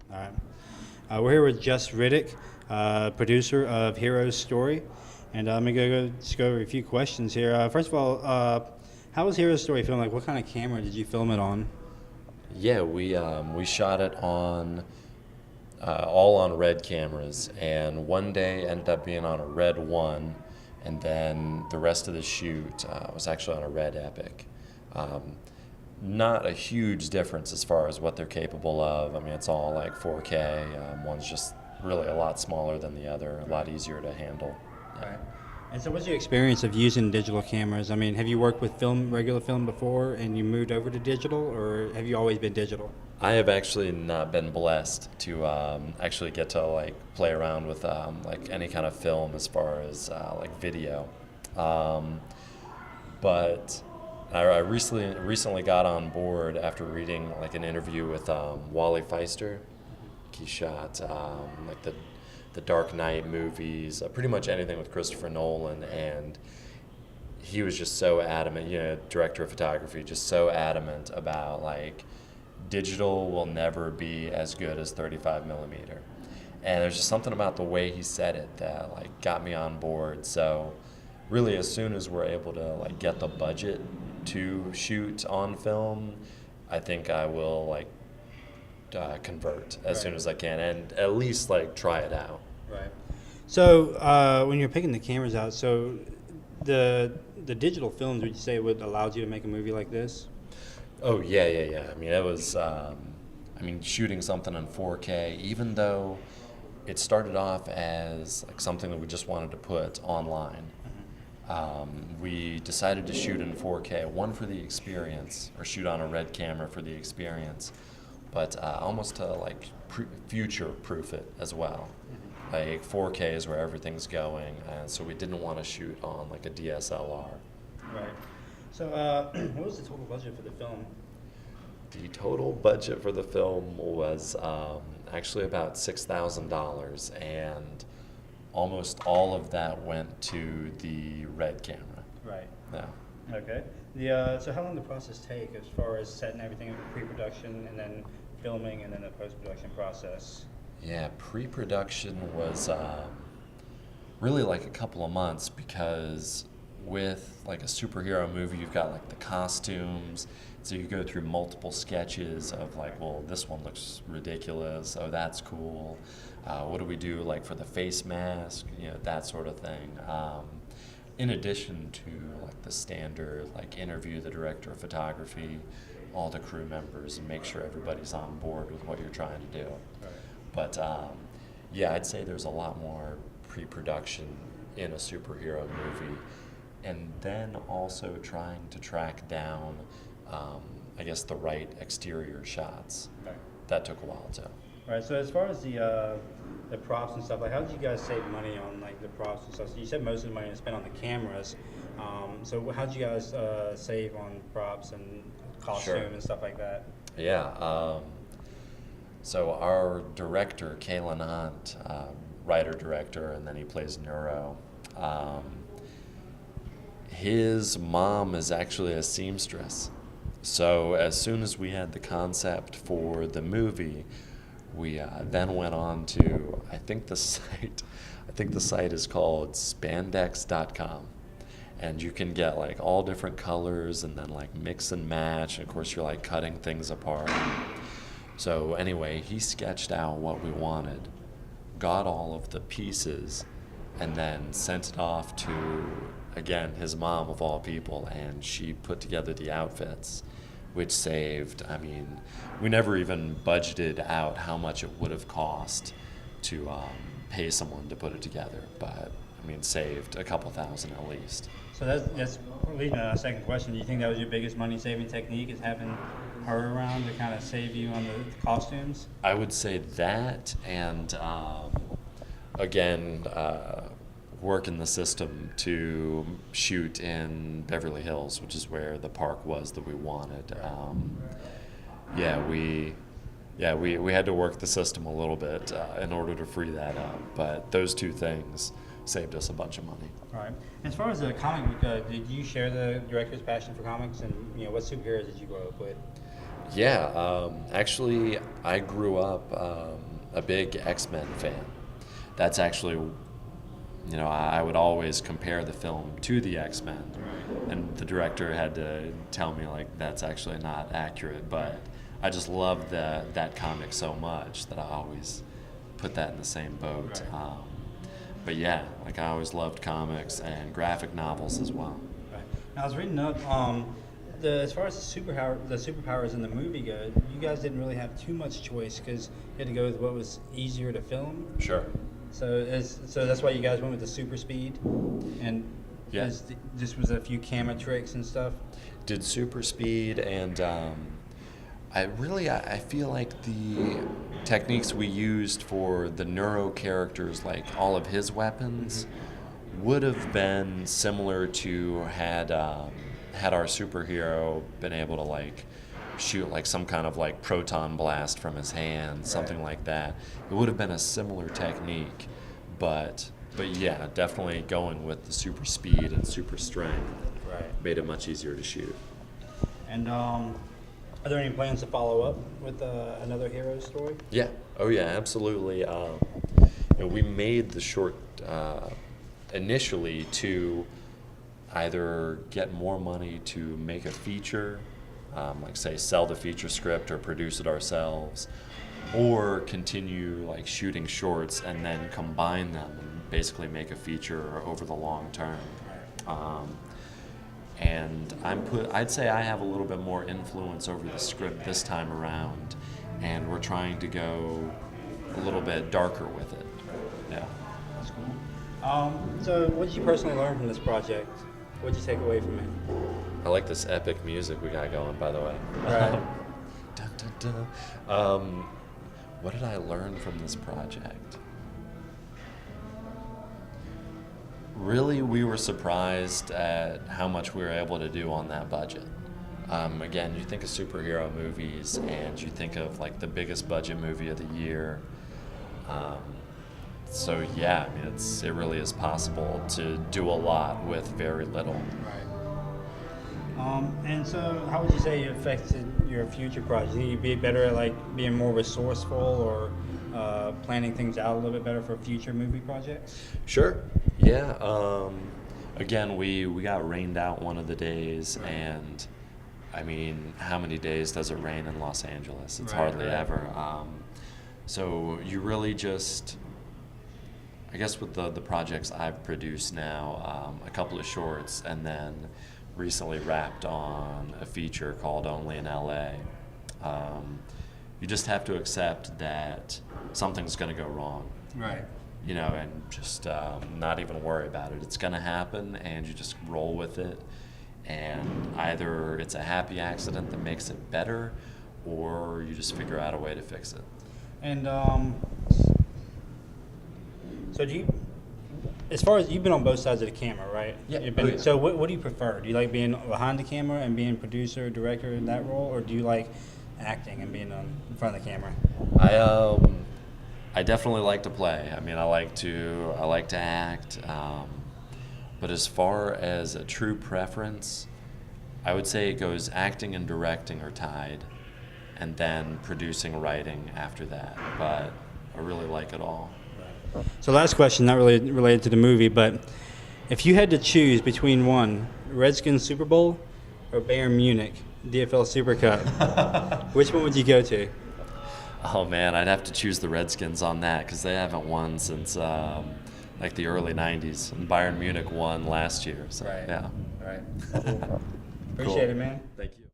All right. We're here with Jus Riddick, producer of Hero's Story, and I'm gonna just go over a few questions here. First of all, how was Hero's Story filmed? Like, what kind of camera did you film it on? Yeah, we shot it on all on red cameras, and one day ended up being on a red one, and then the rest of the shoot was actually on a red Epic. Um, Not a huge difference as far as what they're capable of. I mean, it's all like 4K. One's just really a lot smaller than the other, a lot easier to handle. Yeah. Right. And so, what's your experience of using digital cameras? I mean, have you worked with regular film before, and you moved over to digital, or have you always been digital? I have actually not been blessed to actually get to like play around with like any kind of film as far as like video, um, but I recently got on board after reading like an interview with Wally Feister. He shot like the Dark Knight movies, pretty much anything with Christopher Nolan, and he was just so adamant, director of photography, just so adamant about like digital will never be as good as 35 millimeter. And there's just something about the way he said it that like got me on board. So really, as soon as we're able to like get the budget to shoot on film, I think I will like convert as soon as I can, and at least like try it out. Right. So, when you're picking the cameras out, so the digital films, would you say would allow you to make a movie like this? Oh yeah. I mean, it was. I mean, shooting something in 4K, even though it started off as like something that we just wanted to put online. We decided to shoot in 4K, one for the experience, or shoot on a red camera for the experience, but almost to like future-proof it as well. Like 4K is where everything's going, and so we didn't want to shoot on like a DSLR. Right. So, what was the total budget for the film? The total budget for the film was actually about $6,000, and almost all of that went to the red camera. Right. Yeah. Okay. So how long did the process take as far as setting everything up for pre-production and then filming and then the post-production process? Yeah, pre-production was really like a couple of months, because with like a superhero movie, you've got like the costumes, so you go through multiple sketches of like, well, this one looks ridiculous, oh, that's cool. What do we do like for the face mask, that sort of thing. In addition to like the standard, like interview the director of photography, all the crew members, and make sure everybody's on board with what you're trying to do. Right. But yeah, I'd say there's a lot more pre-production in a superhero movie, and then also trying to track down, I guess, the right exterior shots. Right. That took a while too. Right. So as far as the props and stuff, like how did you guys save money on like the props and stuff? So you said most of the money is spent on the cameras. So how did you guys save on props and costume Sure. and stuff like that? Yeah. So our director, Kalen Hunt, writer-director, and then he plays Neuro. His mom is actually a seamstress. So as soon as we had the concept for the movie, we then went on to, I think the site is called spandex.com. And you can get like all different colors and then like mix and match. And of course, you're like cutting things apart. So anyway, he sketched out what we wanted, got all of the pieces, and then sent it off to, again, his mom of all people, and she put together the outfits, which saved, I mean, we never even budgeted out how much it would have cost to pay someone to put it together, but I mean, saved a couple thousand at least. So that's leading to our second question. Do you think that was your biggest money-saving technique, is having her around to kind of save you on the costumes? I would say that, and again, work in the system to shoot in Beverly Hills, which is where the park was that we wanted. We had to work the system a little bit in order to free that up, but those two things saved us a bunch of money. All right. As far as the comic book, did you share the director's passion for comics, and what superheroes did you grow up with? Yeah, actually, I grew up a big X-Men fan. That's actually, I would always compare the film to the X-Men, and the director had to tell me like that's actually not accurate. But I just love that comic so much that I always put that in the same boat. Right. But yeah, like I always loved comics and graphic novels as well. Right. Now I was reading up. As far as the superpowers in the movie go, you guys didn't really have too much choice because you had to go with what was easier to film. Sure. So that's why you guys went with the super speed, and Yeah. just was a few camera tricks and stuff. Did super speed, and I feel like the techniques we used for the neuro characters, like all of his weapons, would have been similar to had our superhero been able to like shoot like some kind of like proton blast from his hand, something like that. It would have been a similar technique, but yeah, definitely going with the super speed and super strength made it much easier to shoot. And are there any plans to follow up with another hero story? Yeah. Oh yeah, absolutely. We made the short initially to either get more money to make a feature, like say sell the feature script or produce it ourselves, or continue like shooting shorts and then combine them and basically make a feature over the long term. And I'd say I have a little bit more influence over the script this time around, and we're trying to go a little bit darker with it. Yeah. That's cool. So what did you personally learn from this project? What did you take away from it? I like this epic music we got going, by the way. Right. Dun, dun, dun. What did I learn from this project? Really, we were surprised at how much we were able to do on that budget. Again, you think of superhero movies and you think of like the biggest budget movie of the year. So yeah, I mean, it really is possible to do a lot with very little. Right. And so how would you say it affected your future projects? Do you think you'd be better at like being more resourceful or planning things out a little bit better for future movie projects? Sure. Yeah. Again, we got rained out one of the days, and I mean, how many days does it rain in Los Angeles? It's hardly ever. So you really just, I guess with the projects I've produced now, a couple of shorts, and then recently wrapped on a feature called Only in LA. You just have to accept that something's going to go wrong. Right. And just not even worry about it. It's going to happen, and you just roll with it. And either it's a happy accident that makes it better, or you just figure out a way to fix it. And so as far as you've been on both sides of the camera, right? Yeah. Yeah. So what do you prefer? Do you like being behind the camera and being producer, director in that role, or do you like acting and being in front of the camera? I definitely like to play. I mean, I like to act. But as far as a true preference, I would say it goes acting and directing are tied, and then producing, writing after that. But I really like it all. So last question, not really related to the movie, but if you had to choose between one, Redskins Super Bowl or Bayern Munich DFL Super Cup, which one would you go to? Oh man, I'd have to choose the Redskins on that because they haven't won since like the early '90s, and Bayern Munich won last year. So Right. yeah. All right. Cool. Appreciate it, man. Thank you.